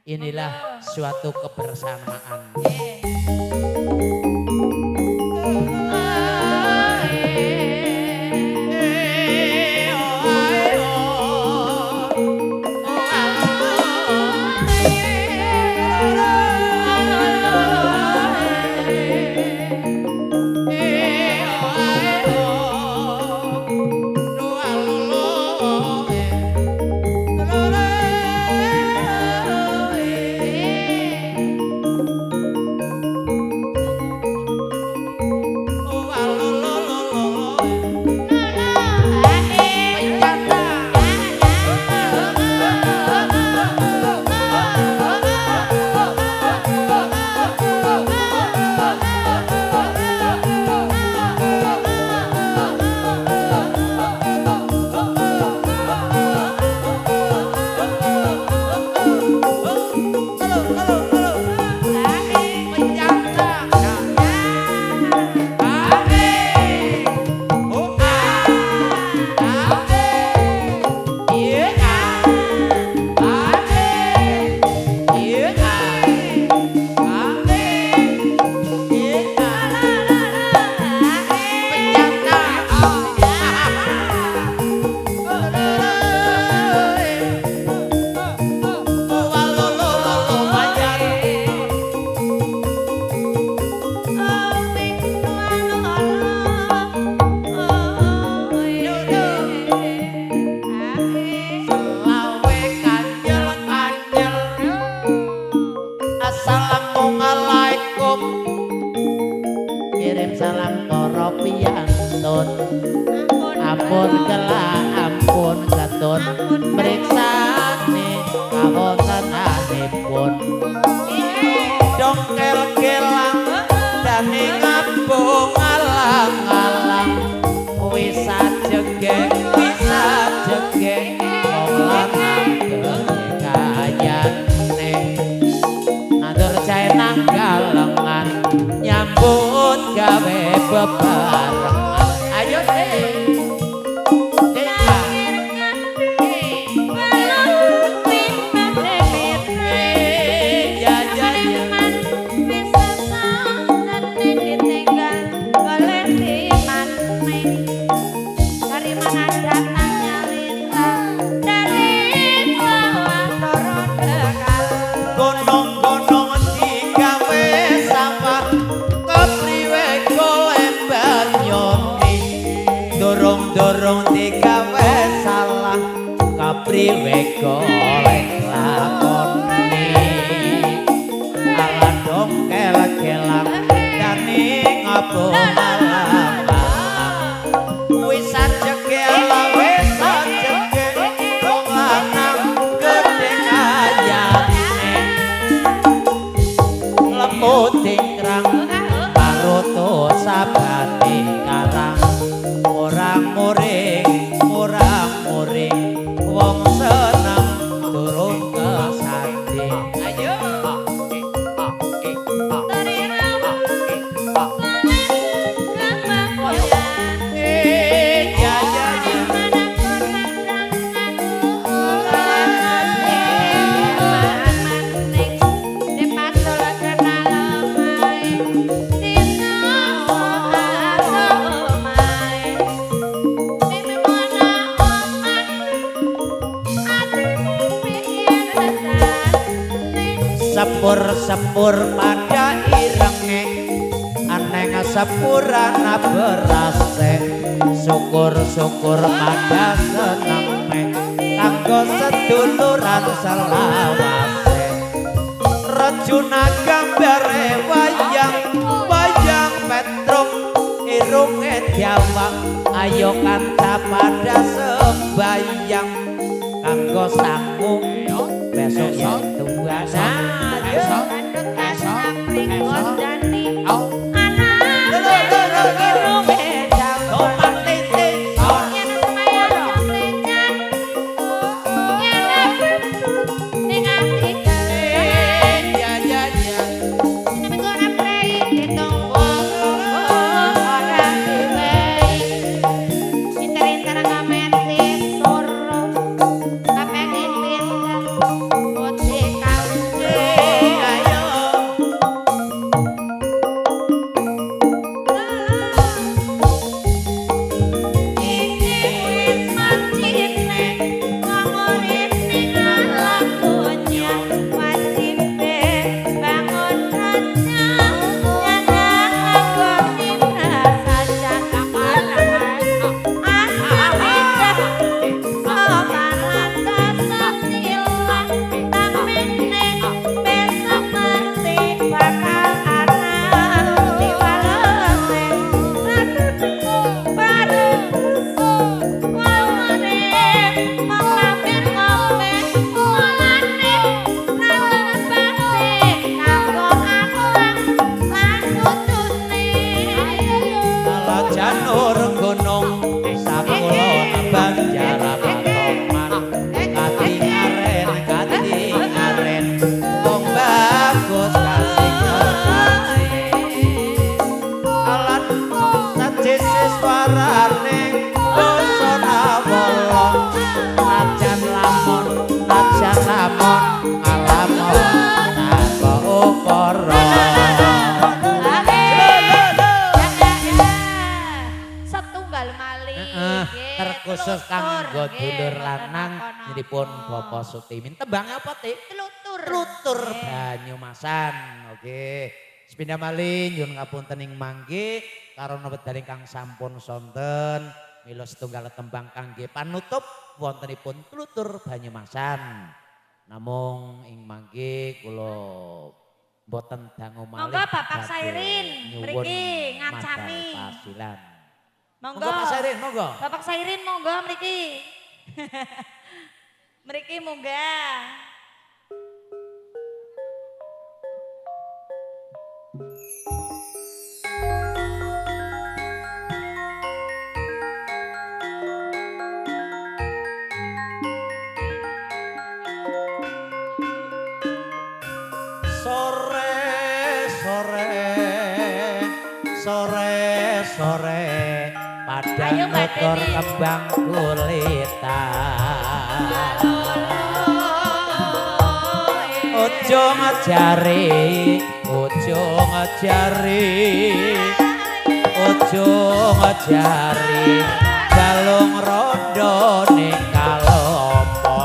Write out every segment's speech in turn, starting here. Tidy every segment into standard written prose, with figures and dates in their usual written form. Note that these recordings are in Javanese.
inilah suatu kebersamaan. Assalamualaikum, kirim salam para piyantun. Ampun kelak ampun ketun, mriksani kawontenanipun. Dongkel kelang dani ngambung alang-alang, wis ajegeng wong lanang kayane. Nandur jae nang galengan, nyambut gawe bebarengan. Ayo dorong digawe salah, kapriwe golek lakoni. Ala dongkel kelang dani ngabung alang-alang, wis ajegel wis ajegel wong lanang gedhe kayane. Lemut ingkrang karo tosabane karang, murang-muring wong seneng durung kesandhe. Ayo sepur pada irenge, aneng sepurana berase. Syukur pada senenge, kanggo seduluran selawase. Rejuna gambare wayang petruk irunge diawang. Ayo kanca pada sembayang, kanggo sambung besok yang tua. Hãy subscribe cho kênh Ghiền Mì Gõ để không bỏ lỡ dulur lanang nyinipun Bapak Sutimin. Tembangnya apa, Tik? Tlutur. Tlutur Banyumasan. Oke. Sepindah malih nyuwun ngapunten ing mangke karana wedal ingkang sampun sonten mila setunggal tembang kangge panutup wontenipun Tlutur Banyumasan. Namung ing mangke kula mboten dangu malih. Monggo Bapak Sairin mriki ngancani. Pasilan. Monggo Pak Sairin, monggo. Bapak Sairin monggo mriki. Mriki munggah. Sore padang motor kembang kulitan ojo ngejari galung rondo ning kalopo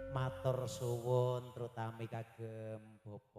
matur suwun terutami kagem Bapak